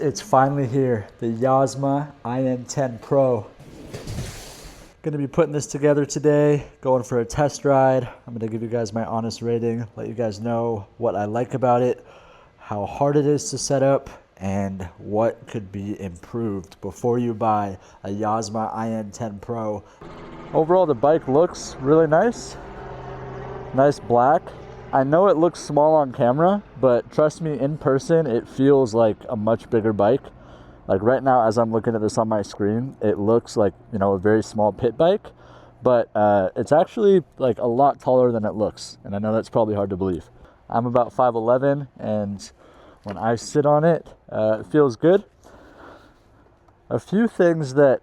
It's finally here, the YOZMA IN10 Pro. Gonna be putting this together today, going for a test ride. I'm gonna give you guys my honest rating, let you guys know what I like about it, how hard it is to set up, and what could be improved before you buy a YOZMA IN10 Pro. Overall, the bike looks really nice. Nice black. I know it looks small on camera, but trust me, in person, it feels like a much bigger bike. Like right now, as I'm looking at this on my screen, it looks like, you know, a very small pit bike, but it's actually like a lot taller than it looks. And I know that's probably hard to believe. I'm about 5'11", and when I sit on it, it feels good. A few things that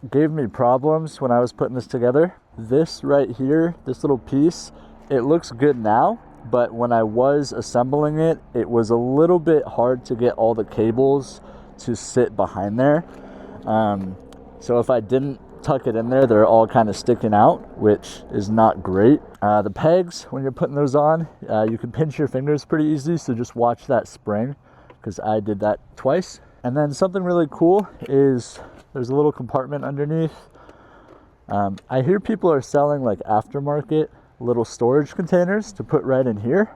gave me problems when I was putting this together. This right here, this little piece, it looks good now, but when I was assembling it, it was a little bit hard to get all the cables to sit behind there. So if I didn't tuck it in there, they're all kind of sticking out, which is not great. The pegs, when you're putting those on, you can pinch your fingers pretty easily, so just watch that spring, because I did that twice. And then something really cool is there's a little compartment underneath. I hear people are selling like aftermarket little storage containers to put right in here,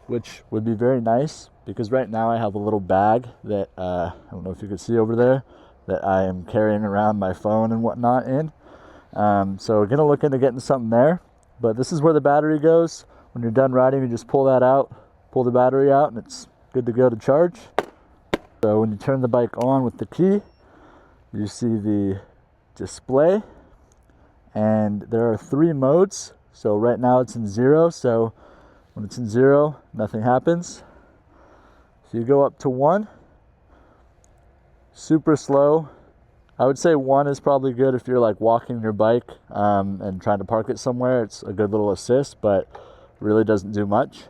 which would be very nice, because right now I have a little bag that I don't know if you can see over there, that I am carrying around my phone and whatnot in. So we're gonna look into getting something there. But this is where the battery goes. When you're done riding, you just pull that out, pull the battery out, and it's good to go to charge. So when you turn the bike on with the key, you see the display, and there are 3 modes. So right now it's in 0, so when it's in 0, nothing happens. So you go up to 1, super slow. I would say 1 is probably good if you're like walking your bike and trying to park it somewhere. It's a good little assist, but really doesn't do much.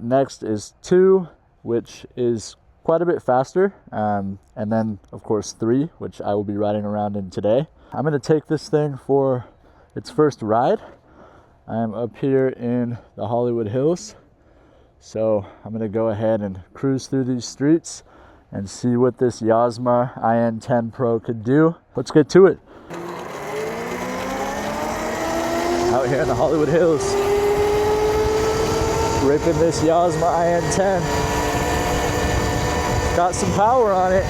Next is 2, which is quite a bit faster. And then of course 3, which I will be riding around in today. I'm gonna take this thing for its first ride. I'm up here in the Hollywood Hills, so I'm gonna go ahead and cruise through these streets and see what this YOZMA IN10 Pro could do. Let's get to it. Out here in the Hollywood Hills, ripping this YOZMA IN10. Got some power on it.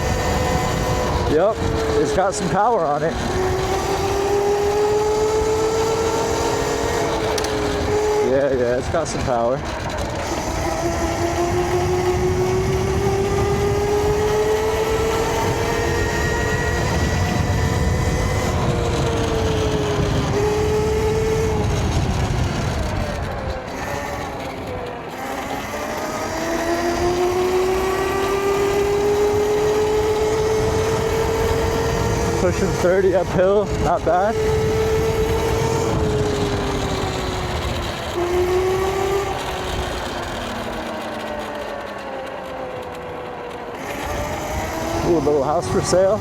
Yep, it's got some power on it. Yeah, it's got some power. Pushing 30 uphill, not bad. Ooh, a little house for sale.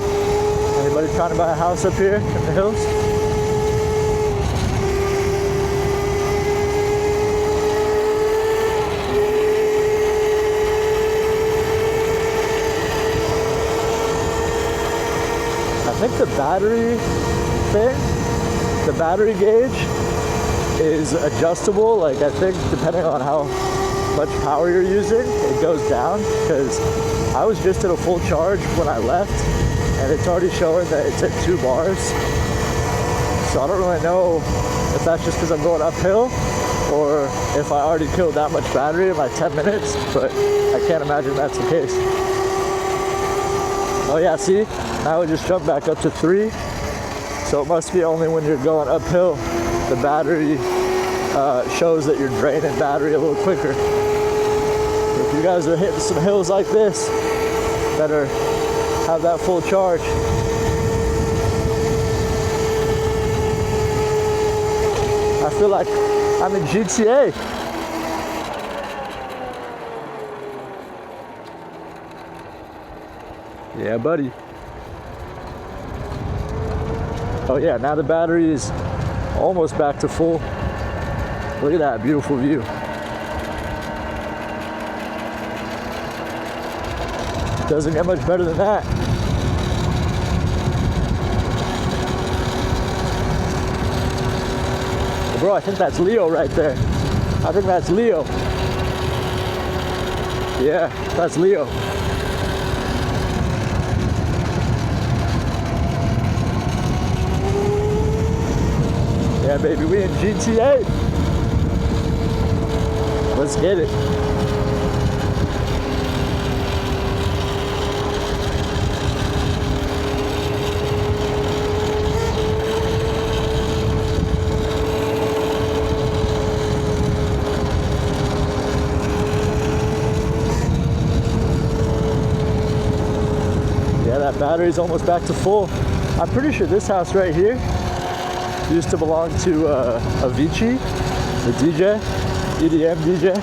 Anybody trying to buy a house up here in the hills? I think the battery thing, the battery gauge is adjustable. Like I think depending on how much power you're using, it goes down, because I was just at a full charge when I left and it's already showing that it's at 2 bars. So I don't really know if that's just because I'm going uphill or if I already killed that much battery in like 10 minutes, but I can't imagine that's the case. Oh yeah, see? Now it just jumped back up to 3. So it must be only when you're going uphill, the battery shows that you're draining battery a little quicker. If you guys are hitting some hills like this, better have that full charge. I feel like I'm in GTA. Yeah, buddy. Oh yeah, now the battery is almost back to full. Look at that beautiful view. Doesn't get much better than that. Bro, I think that's Leo right there. I think that's Leo. Yeah, that's Leo. Yeah, baby, we in GTA. Let's get it. Yeah, that battery's almost back to full. I'm pretty sure this house right here used to belong to Avicii, the DJ, EDM DJ.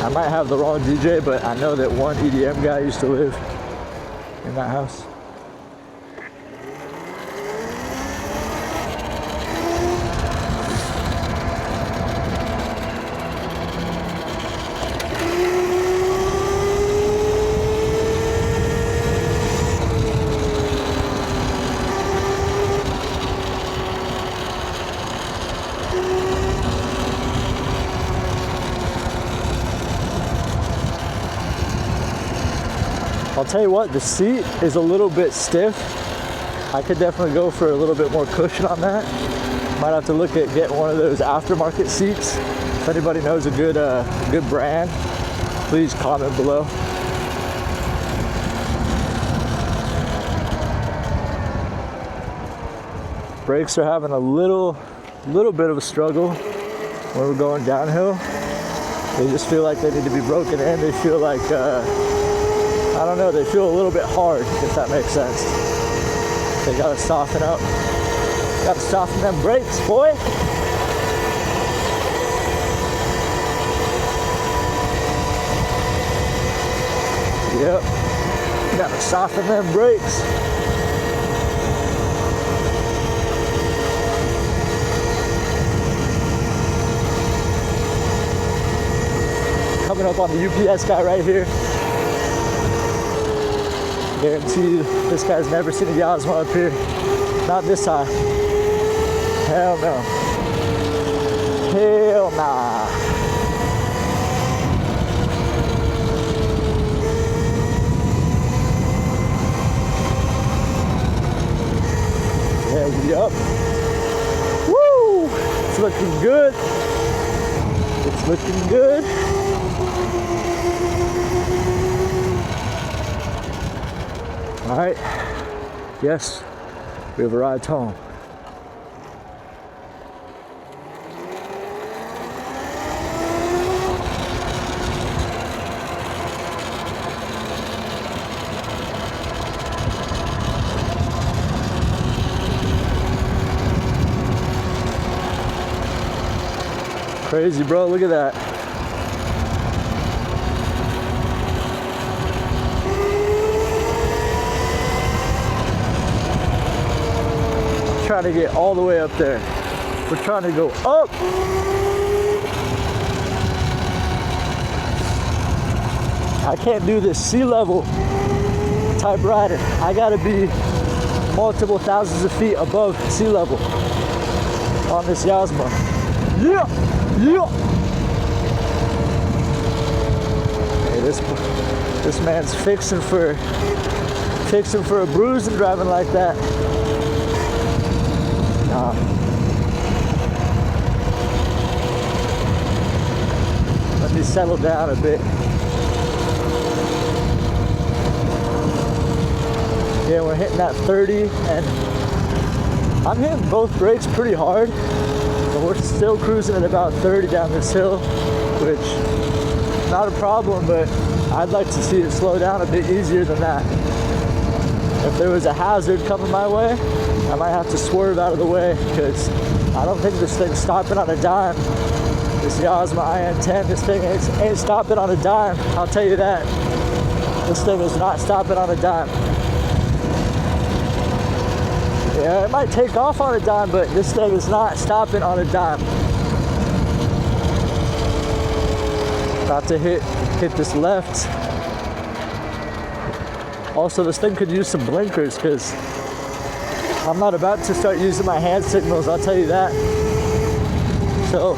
I might have the wrong DJ, but I know that one EDM guy used to live in that house. I'll tell you what, the seat is a little bit stiff. I could definitely go for a little bit more cushion on that. Might have to look at getting one of those aftermarket seats. If anybody knows a good brand, please comment below. Brakes are having a little bit of a struggle when we're going downhill. They just feel like they need to be broken in. They feel like I don't know, they feel a little bit hard, if that makes sense. They gotta soften up. Gotta soften them brakes, boy. Yep. Gotta soften them brakes. Coming up on the UPS guy right here. Guarantee you, this guy's never seen a YOZMA up here. Not this high. Hell no. Hell nah. Yeah, we up. Woo! It's looking good. It's looking good. All right, yes, we have arrived home. Crazy, bro, look at that. Trying to get all the way up there. We're trying to go up. I can't do this sea level type riding. I gotta be multiple thousands of feet above sea level on this YOZMA. Yeah, yeah. Hey, this man's fixing for a bruise and driving like that. Let me settle down a bit. Yeah, we're hitting that 30 and I'm hitting both brakes pretty hard, but we're still cruising at about 30 down this hill, which not a problem, but I'd like to see it slow down a bit easier than that. If there was a hazard coming my way, I might have to swerve out of the way because I don't think this thing's stopping on a dime. This YOZMA IN10, this thing ain't stopping on a dime, I'll tell you that. This thing is not stopping on a dime. Yeah, it might take off on a dime, but this thing is not stopping on a dime. not to hit this left. Also, this thing could use some blinkers because I'm not about to start using my hand signals, I'll tell you that. So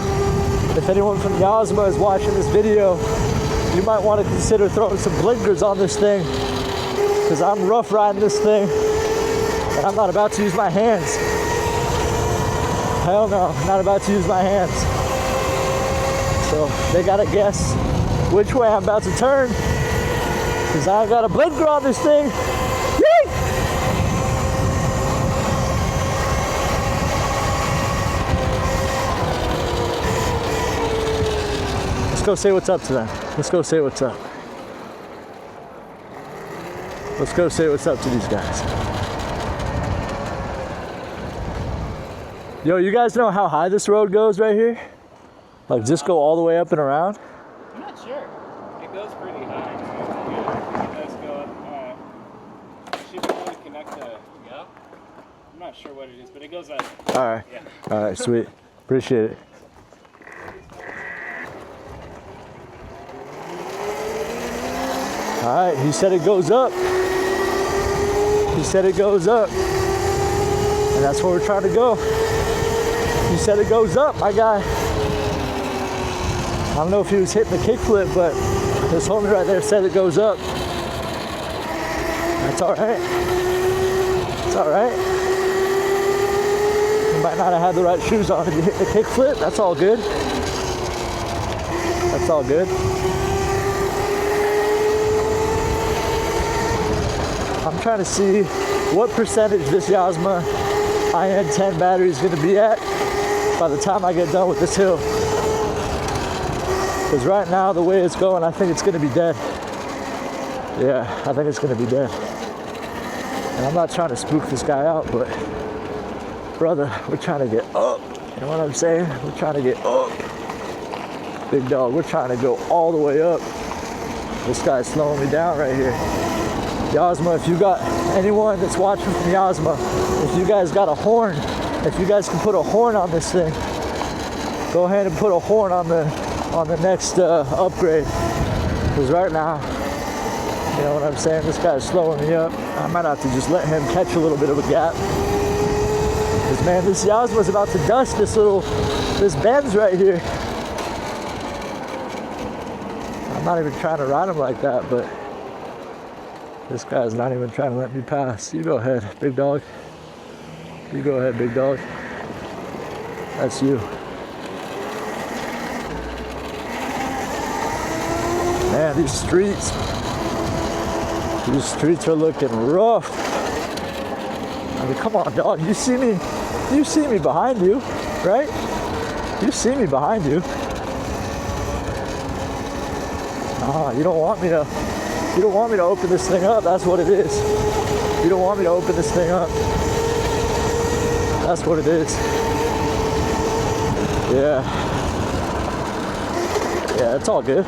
if anyone from YOZMA is watching this video, you might want to consider throwing some blinkers on this thing, because I'm rough riding this thing and I'm not about to use my hands. Hell no, I'm not about to use my hands. So they gotta guess which way I'm about to turn, because I got a blinker on this thing. Yay! Let's go say what's up to them. Let's go say what's up. Let's go say what's up to these guys. Yo, you guys know how high this road goes right here? Like, just go all the way up and around? I'm not sure. It goes pretty high. It does go up. Should be able to connect the, yeah? I'm not sure what it is, but it goes up. All right. Yeah. All right, sweet. Appreciate it. All right, he said it goes up. He said it goes up. And that's where we're trying to go. He said it goes up, my guy. I don't know if he was hitting the kickflip, but this homie right there said it goes up. That's all right. It's all right. You might not have had the right shoes on if you hit the kickflip. That's all good. That's all good. I'm trying to see what percentage this YOZMA IN10 battery is going to be at by the time I get done with this hill. Because right now, the way it's going, I think it's going to be dead. Yeah, I think it's going to be dead. And I'm not trying to spook this guy out, but brother, we're trying to get up. You know what I'm saying? We're trying to get up. Big dog, we're trying to go all the way up. This guy's slowing me down right here. YOZMA, if you got anyone that's watching from YOZMA, if you guys got a horn, if you guys can put a horn on this thing, go ahead and put a horn on the next upgrade. Because right now, you know what I'm saying, this guy's slowing me up. I might have to just let him catch a little bit of a gap. Because man, this YOZMA's about to dust this bends right here. I'm not even trying to ride him like that, but this guy's not even trying to let me pass. You go ahead, big dog. You go ahead, big dog. That's you. Man, these streets are looking rough. I mean, come on, dog. You see me behind you, right? You see me behind you. You don't want me to open this thing up. That's what it is. You don't want me to open this thing up. That's what it is. Yeah. Yeah, it's all good.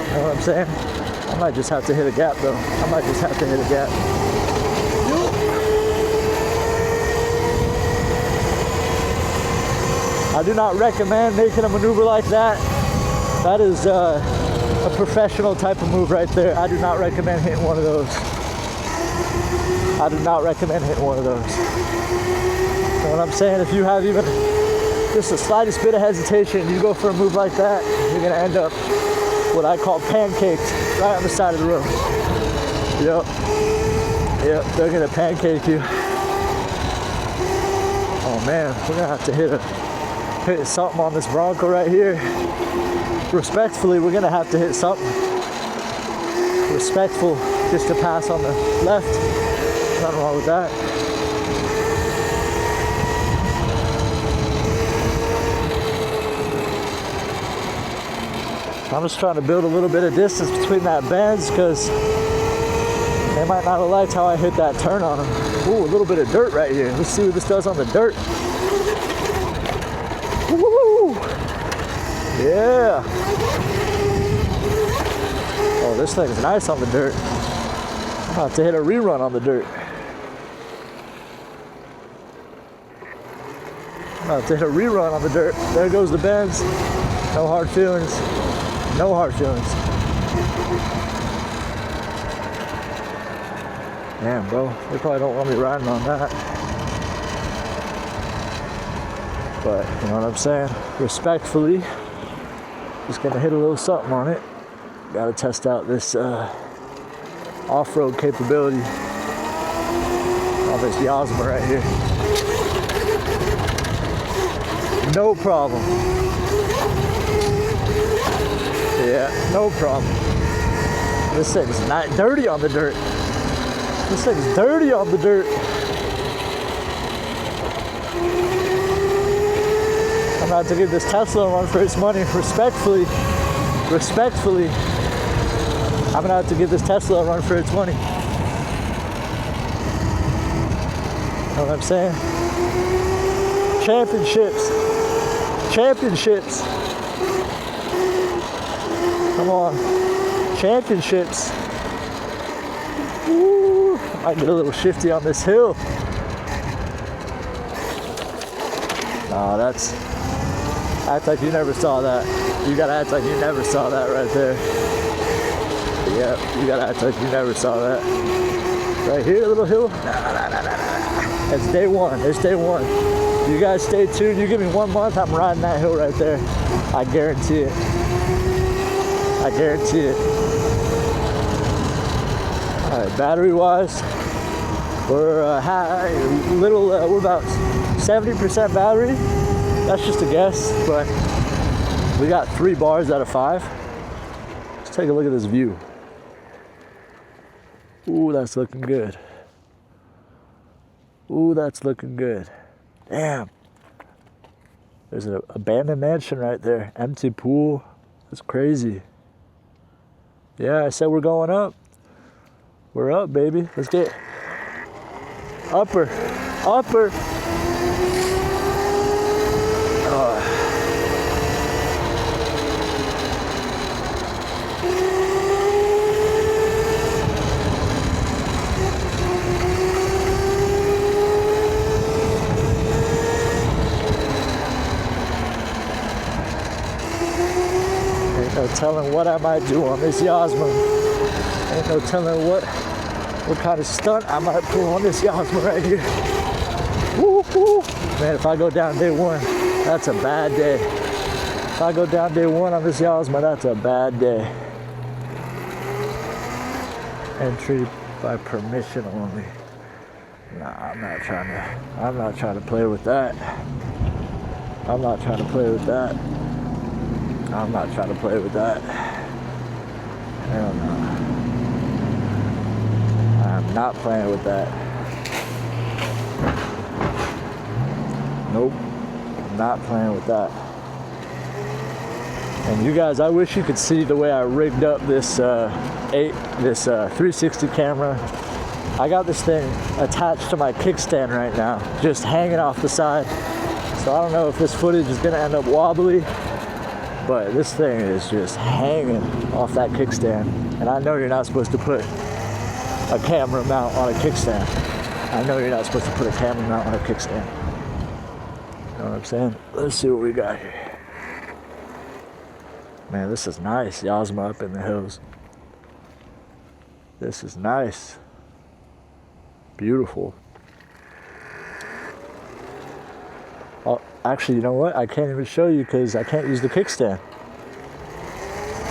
You know what I'm saying? I might just have to hit a gap though. I might just have to hit a gap. I do not recommend making a maneuver like that. That is a professional type of move right there. I do not recommend hitting one of those. I do not recommend hitting one of those. You know what I'm saying? If you have even just the slightest bit of hesitation, you go for a move like that, you're gonna end up what I call pancaked right on the side of the road. Yep, they're gonna pancake you. Oh man, we're gonna have to hit something on this Bronco right here. Respectfully, we're gonna have to hit something respectful just to pass on the left. Nothing wrong with that. I'm just trying to build a little bit of distance between that bends because they might not have liked how I hit that turn on them. Ooh, a little bit of dirt right here. Let's see what this does on the dirt. Woo! Yeah. Oh, this thing's nice on the dirt. I'm about to hit a rerun on the dirt. I'm about to hit a rerun on the dirt. There goes the bends. No hard feelings. No hard feelings. Damn, bro. They probably don't want me riding on that. But, you know what I'm saying? Respectfully, just gonna hit a little something on it. Gotta test out this off-road capability on this YOZMA right here. No problem. Yeah, no problem. This thing's not dirty on the dirt. This thing's dirty on the dirt. I'm about to give this Tesla a run for its money. Respectfully, I'm gonna have to give this Tesla a run for its money. Know what I'm saying? Championships. Come on. Championships. Woo. I might get a little shifty on this hill. Oh, that's... Act like you never saw that. You gotta act like you never saw that right there. Yep, you gotta act like you never saw that. Right here, a little hill. Nah. It's day one. It's day one. You guys stay tuned. You give me 1 month, I'm riding that hill right there. I guarantee it. I guarantee it. All right, battery-wise, we're we're about 70% battery. That's just a guess, but we got 3 bars out of 5. Let's take a look at this view. Ooh, that's looking good. Ooh, that's looking good. Damn. There's an abandoned mansion right there. Empty pool. That's crazy. Yeah, I said we're going up. We're up, baby. Let's get upper. No telling what I might do on this YOZMA. Ain't no telling what kind of stunt I might pull on this YOZMA right here. Woo, woo. Man, if I go down day one, that's a bad day. If I go down day one on this YOZMA, that's a bad day. Entry by permission only. Nah, I'm not trying to play with that. I'm not trying to play with that. I'm not trying to play with that. Hell no. I'm not playing with that. Nope. I'm not playing with that. And you guys, I wish you could see the way I rigged up this 360 camera. I got this thing attached to my kickstand right now, just hanging off the side. So I don't know if this footage is gonna end up wobbly, but this thing is just hanging off that kickstand. And I know you're not supposed to put a camera mount on a kickstand. I know you're not supposed to put a camera mount on a kickstand. You know what I'm saying? Let's see what we got here. Man, this is nice. YOZMA up in the hills. This is nice. Beautiful. Oh, actually, you know what? I can't even show you because I can't use the kickstand.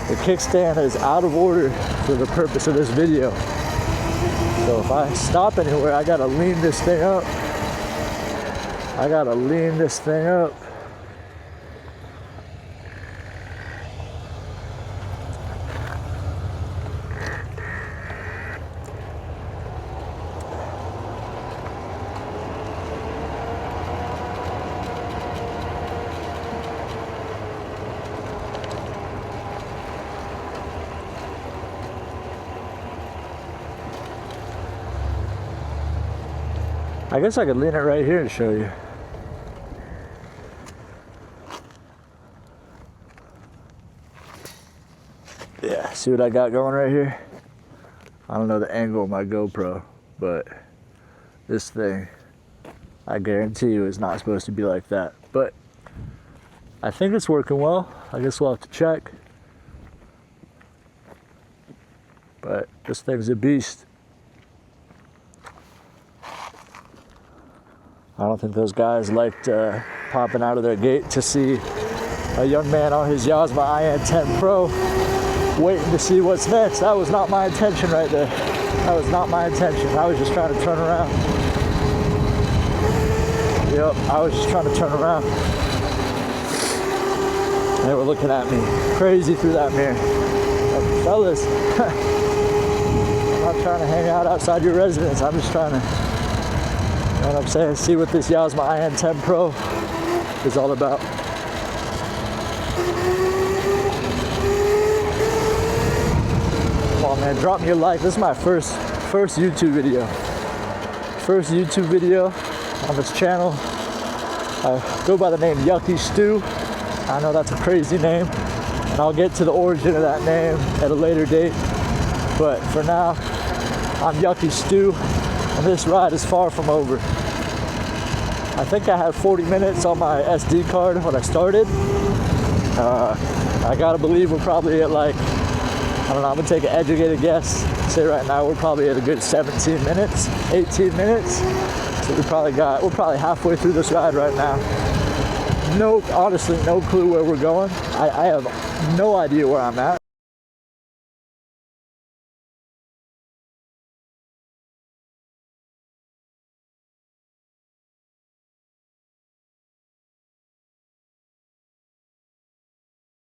The kickstand is out of order for the purpose of this video. So if I stop anywhere, I gotta lean this thing up. I guess I could lean it right here and show you. Yeah, see what I got going right here? I don't know the angle of my GoPro, but this thing, I guarantee you, is not supposed to be like that. But I think it's working well. I guess we'll have to check. But this thing's a beast. I don't think those guys liked popping out of their gate to see a young man on his YOZMA IN10 Pro waiting to see what's next. That was not my intention right there. That was not my intention. I was just trying to turn around. Yep, I was just trying to turn around. They were looking at me crazy through that mirror. Like, fellas, I'm not trying to hang out outside your residence. I'm just trying to, you know what I'm saying, see what this YOZMA IN10 Pro is all about. Come on, man, drop me a like. This is my first YouTube video. First YouTube video on this channel. I go by the name Yucky Stew. I know that's a crazy name, and I'll get to the origin of that name at a later date. But for now, I'm Yucky Stew, and this ride is far from over. I think I had 40 minutes on my SD card when I started. I gotta believe we're probably at like, I don't know, I'm gonna take an educated guess. Say right now we're probably at a good 17 minutes, 18 minutes. So we're probably halfway through this ride right now. Honestly, no clue where we're going. I have no idea where I'm at.